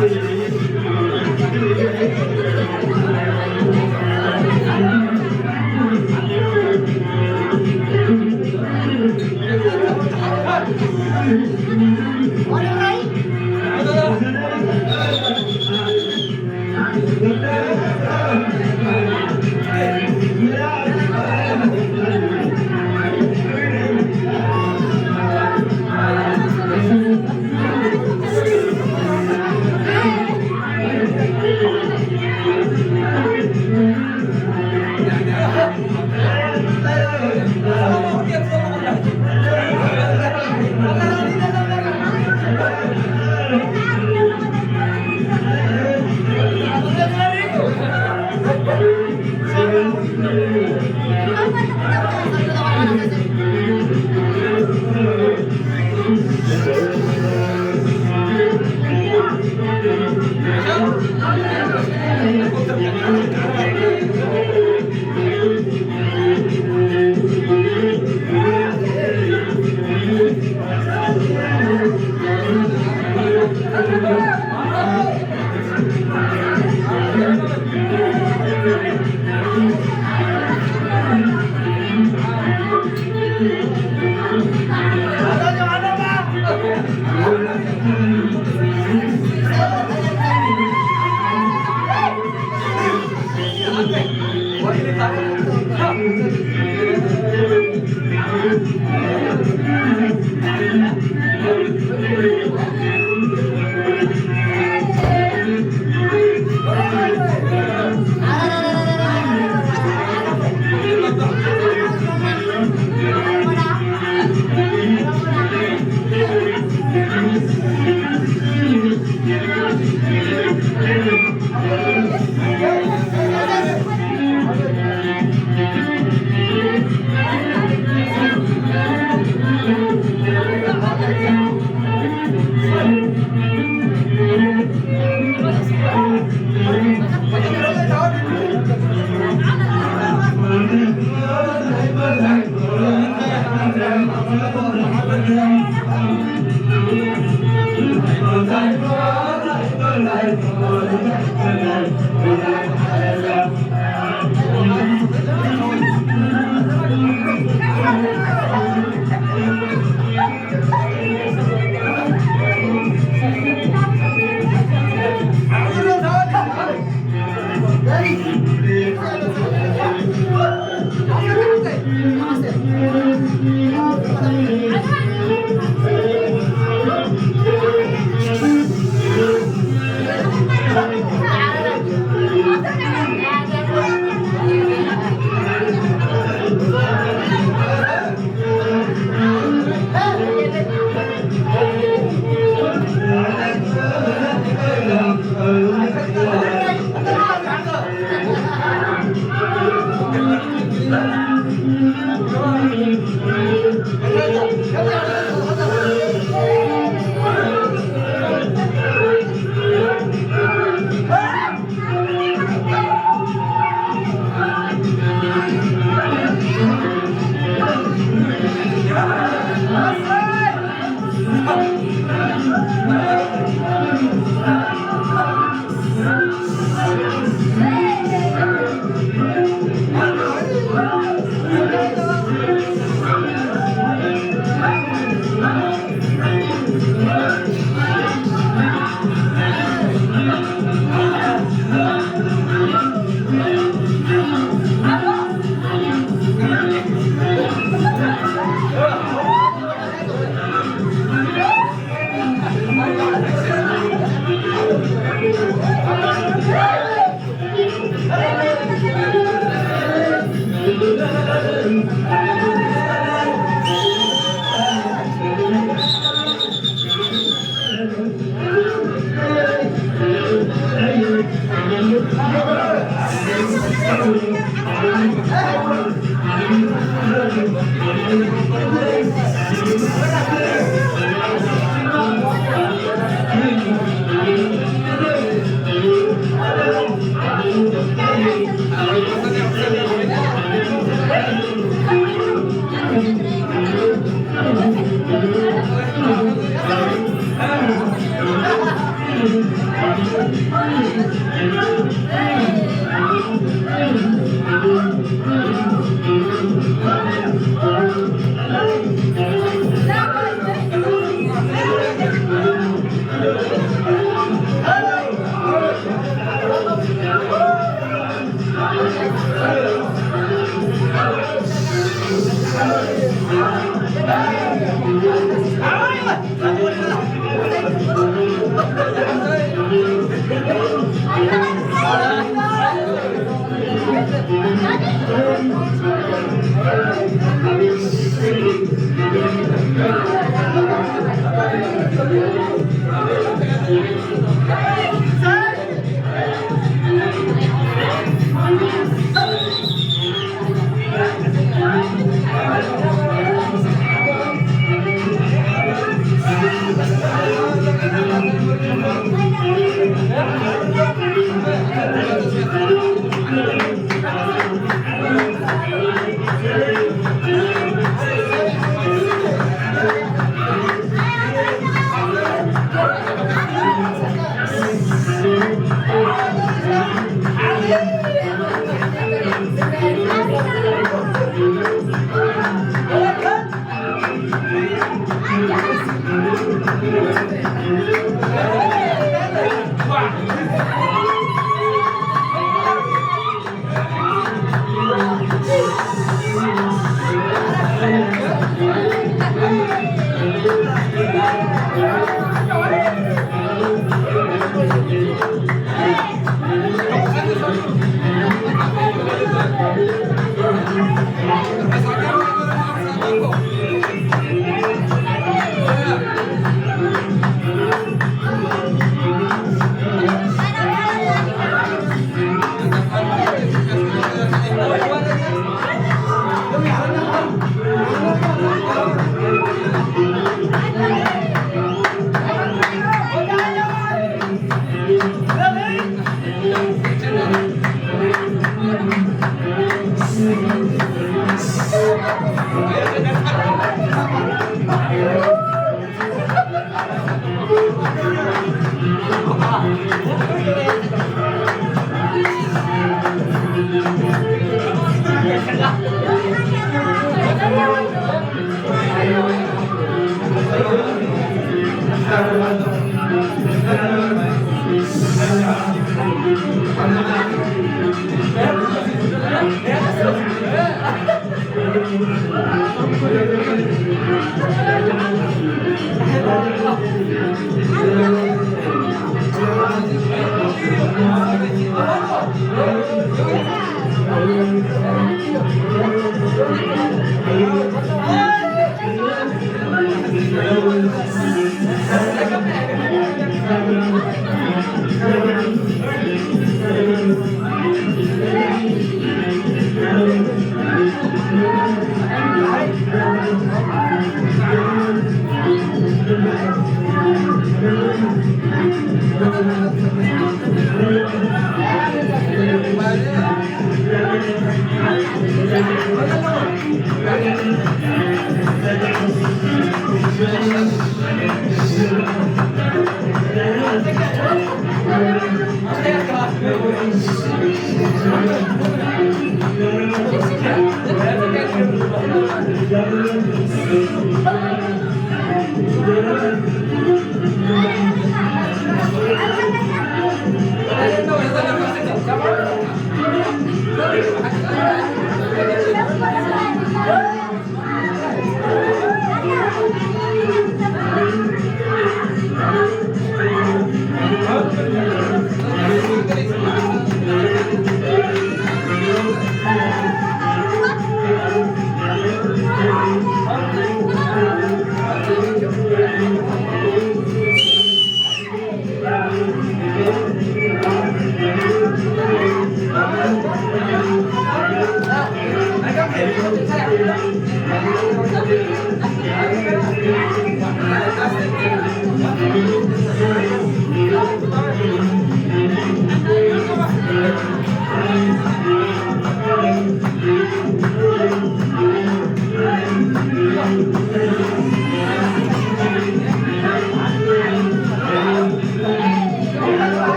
Thank you.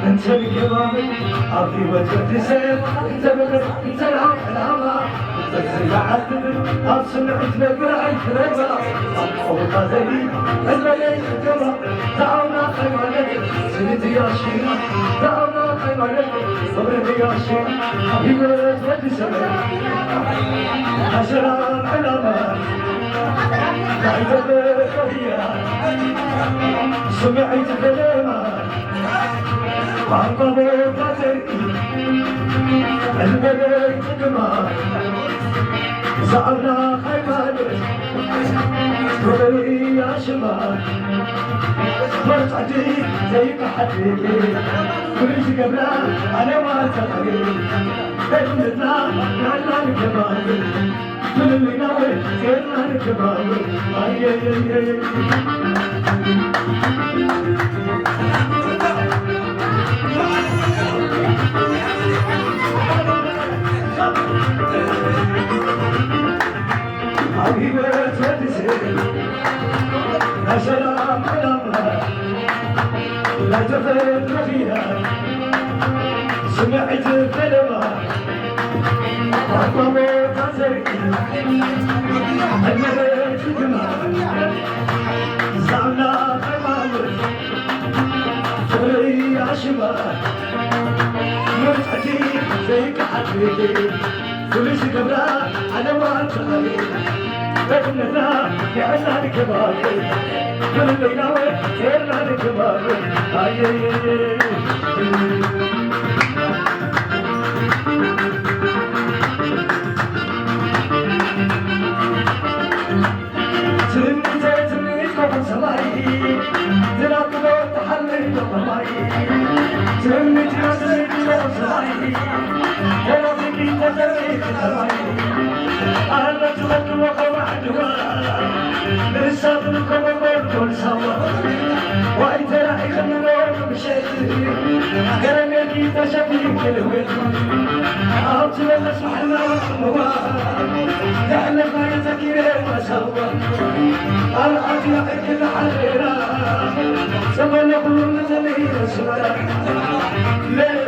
انت الكرامي عرفي وتبتسم انت بدر انت العمى انت العدل اصنعت بقرعي كريبه صوت زي الملايين كما دعونا خيمانك سيدي يا شيخ دعونا خيمانك صبري يا شيخ حبيبي وتبتسم عشرة العلامات بعيد البرية سمعت كلامك عقبوا قدري الملك جمال زعرنا خيمانك صبري يا شمال مرتعدي زيك حديدي كل قبلها انا ما تقري بيننا نعلى الكمال كل اللي ناوي سيرنا الكمال اي حبيبي تبتسم يا سلام على لا تفرق فيها سمعت كلمة عقبوا قدري الملك جمال زعلنا خيمانك صبري يا شمال مرتعتي زيك حبيبي كل شي قبلها انا ما تخلي بيننا يعلنا الكبار كل اللي ناوي سيرنا الكبار تنميت كفر سماي تناقضوا تحلي لطماي تنميت كفر سماي ولكن تدري سماي أنا تمت وقوع دواء لسه منكم كل سوا وأنت رايح من نور مشيت قلبي تشبيك الويل أعطي المسمح لنا تعلم ما يتكير وسوا الأرض يحكي الحريرة سما يقول نزلي رسولا ليه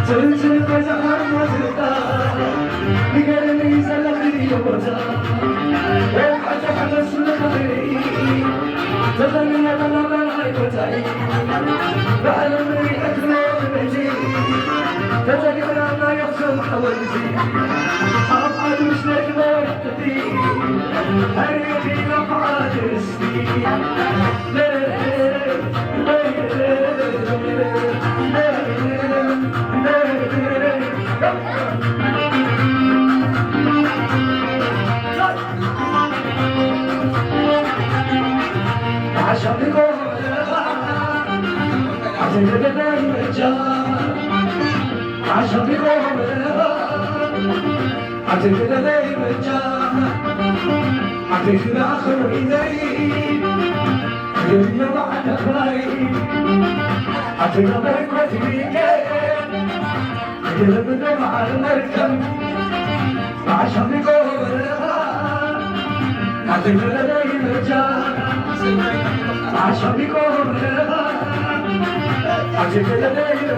تنسل بزهر وزرقا بقلبي سلخي يوتا وحتى حدث الخبري تغني غلبا عيبتي بعلم ريحك موت بيتي تتقبل ما يحصل حوالتي أفعل مثلك ما يحتفي أريدي نفعات رزقي عشقكم عزيزك دايما عشقكم عزيزك دايما عزيزك الآخر إيدي الدنيا بعد أخباري عزيزك بيكوتي بيكين يلبدو مع المركب عشقكم عزيزك دايما عشقكم عزيزك دايما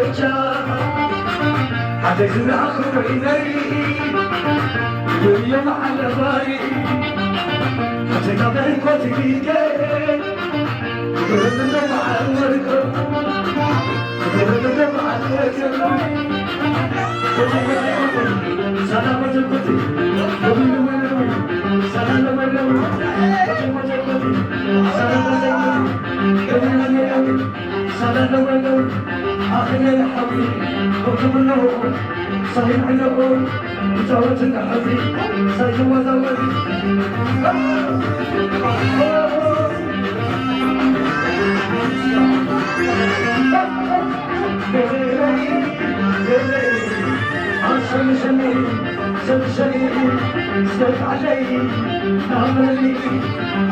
عزيزك الآخر إيدي الدنيا مع الأخباري عزيزك بيكوتي بيكين يلبدو مع المركب يلبدو مع المركب سلامة القدس ومن ولوي سلامة ولوي سلامة القدس سلامة ولوي سلامة ولوي آخر الحبيب وكم النور صحيح النور وجوة الحبيب سيد وزوج شمشني سلك علي عمرني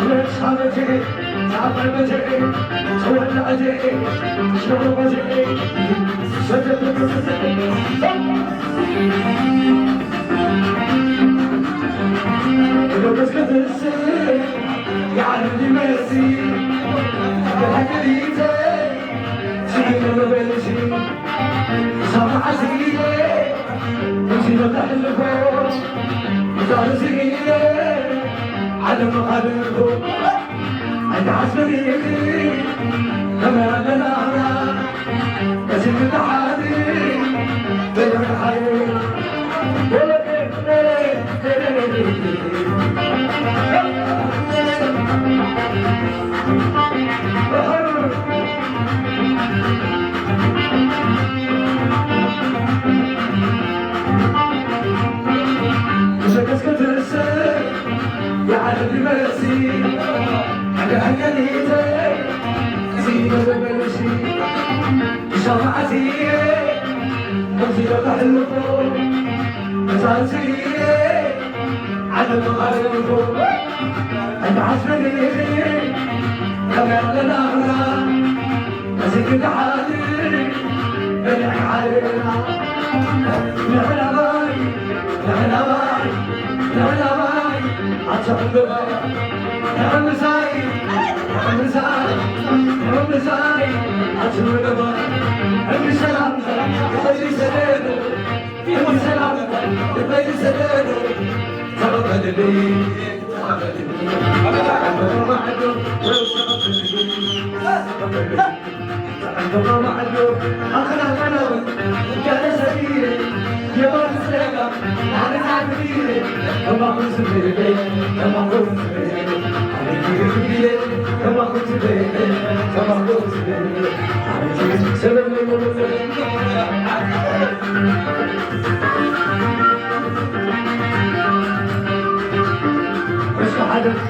على شعبتي تعب بجي تولى أجي شغل بجي شجر لو بس كتسي يعلمني ميسي كهكريتي سيدنا بلشي سامع زيني وزينة تحلفون وزار زيني على مخالفون أنا عزمني كما أنا نارا بزيد تحادي بلغ حيو شمعتي وزيرة النفور مساسي على المغرب أنا عزمني كما لنا مزيك حالي بلع علينا لعنا باي لعنا باي لعنا باي عطشان نعم ساي نعم ساي نعم ساي عطشان باي أمي سلام يبقى سلام يبقى سلام يبقى سلام تبقى لي عندما معلوم أخنا فنوي كان سبيل يا السلام على عبدي كما كنت بيدي كما كنت بيدي كما كنت بيدي كما كنت بيدي سلام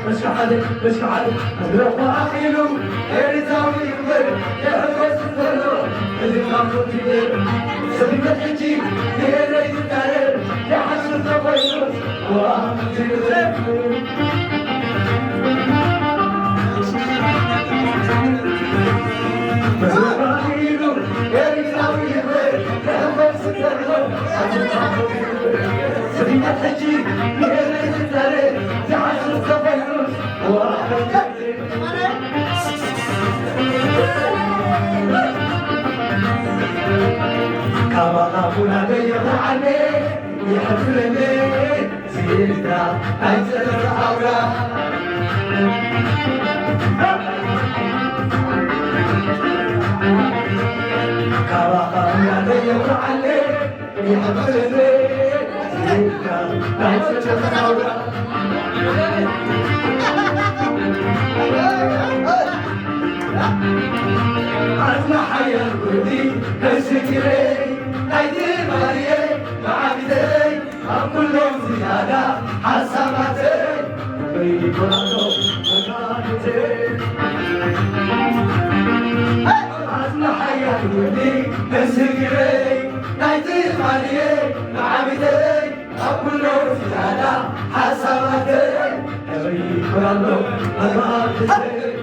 مش حدا أدرك وأخيله غير تاوي يقبل يحبس الثلو اللي خافوا تدير سبيل الحجي غير ريد التعرير يحسن التغير وأهم تدير أدرك وأخيله غير تاوي يقبل يحبس الثلو سبيل الحجي غير ريد التعرير يحسن التغير كما خافونا بيض عليه يحفلني زيدنا أنزل الأوراق كما خافونا بيض عليه يحفلني زيدنا أنزل الأوراق عزنا حيا الوردي هالسكري أيدي مالية معابدي كلهم زيادة حساباتي بيني كلهم مكانتي عزنا حيا الوردي هالسكري أيدي مالية معابدي كلهم زيادة حساباتي بيني كلهم مكانتي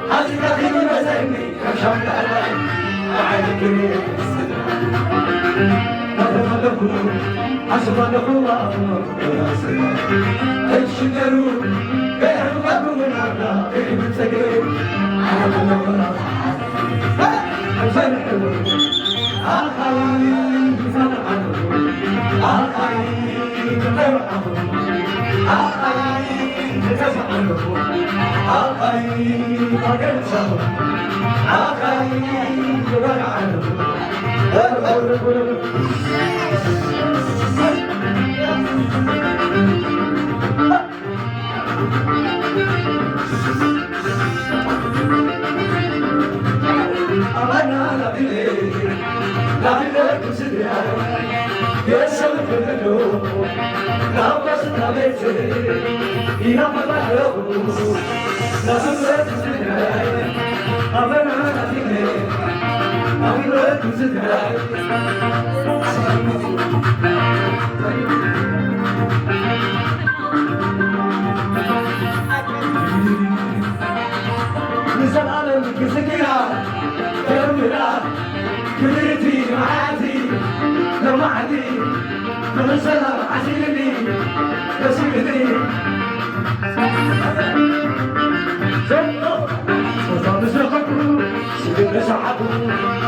I'm شمل علي وعينك هذا ملكه حسب الأخوة الشجروا بيهم قبل الأبناء بتسجل على ملكه فرحوا آخرين فرحوا آخرين فرحوا آخرين تفعلوا آخرين أجلسوا آخرين فرحوا أنا لا بلاد سديا يسلك له لا بس تبيت يا مبارك لا بلاد سديا أنا لا بلاد سديا نزل على الكسكيرة كملا كبرتي معادي لو معدي لو سلام عسيرني يسيرني وصام سرقكم سيدنا شعبوا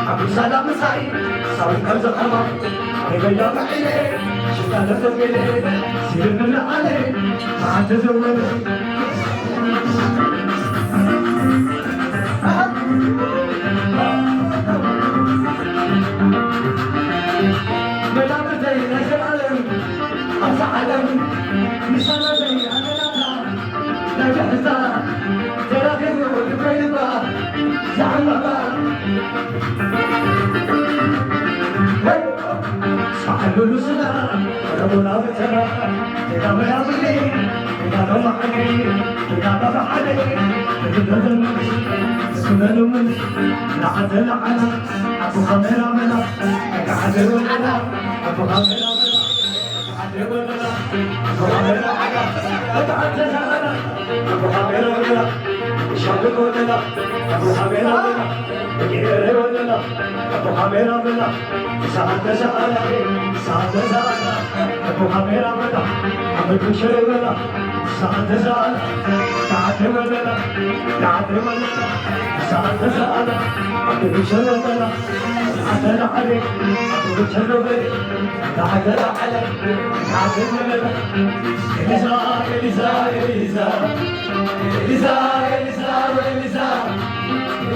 أبو سلام سعيد سوي كنز الخمر رجع بعيني شفنا لفظي سيدنا علي ما تزوج مثال زي أنا نجحت تراكم البيضاء زعمها صحلوا الوسنا ربنا بترى إذا ما يبني إذا ما حني إذا ما حني تقدر سنن من لعدل على أبو خميرة ملا كعدل على أبو خميرة ملا أبو خميرة على أتعجز على أبو خميرة ملا شابك ولا أبو خميرة ملا بكير ولا أبو خميرة ملا سعد سعد سعد سعد أبو خميرة ملا أبو بشر ولا سعد سعد سعد ولا سعد ولا سعد سعد أبو بشر ولا سعد عليك أبو بشر ولا سعد عليك سعد ولا إليزا إليزا إليزا إليزا إليزا إليزا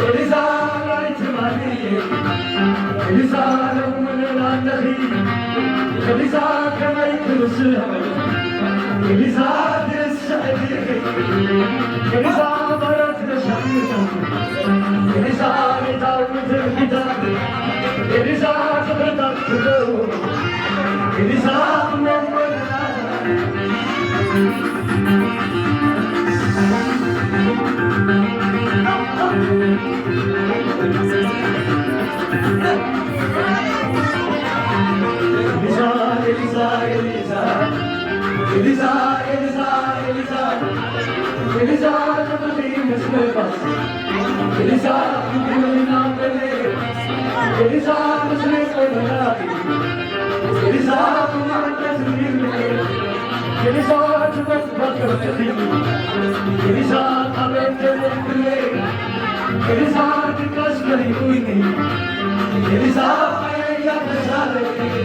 إليزا رايت مالي إليزا لو من النبي إليزا كما يكرس إليزا تسعدي إليزا برات نشاط إليزا بتعود الكتاب إليزا خبرتك تدور إليزا من إليزا تبغي مسلمة إليزا كلنا بلي إليزا مسلمة إليزا ما تزمين إليزا تبغى تخيل إليزا قبل تبغي إليزا تكسر يويني إليزا يا تسالي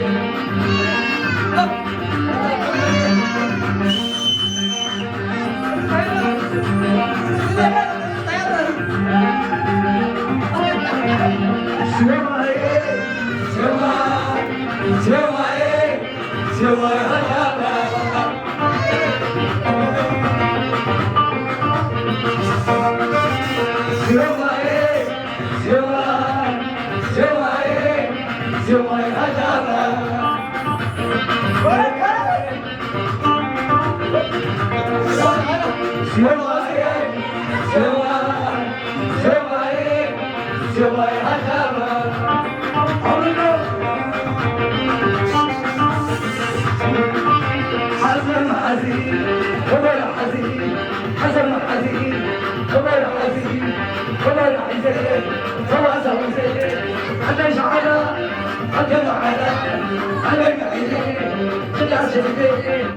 حزن حزين خبر حزين خبر حزين فوازوزي أنا شعلا أجمع على قاعدين كلا سيدي